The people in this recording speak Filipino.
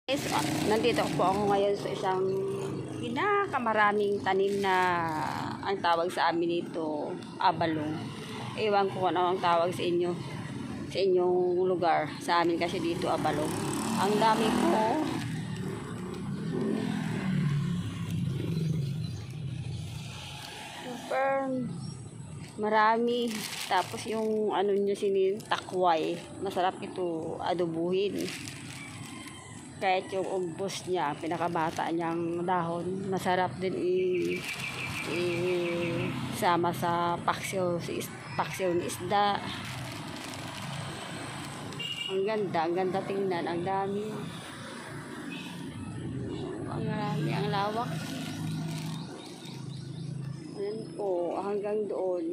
Guys, nandito po ako ngayon sa isang pinakamaraming tanim na ang tawag sa amin dito, abalong. Ewan ko kung ano ang tawag sa inyo, sa inyong lugar. Sa amin kasi dito, abalong. Ang dami po. Super marami. Tapos yung ano nyo takway. Masarap ito adobuhin. Kahit yung umbos niya, pinakabata niyang dahon, masarap din sama sa paksiw ng isda. Ang ganda tingnan, ang dami. Ang marami, ang lawak. Ayan po, hanggang doon.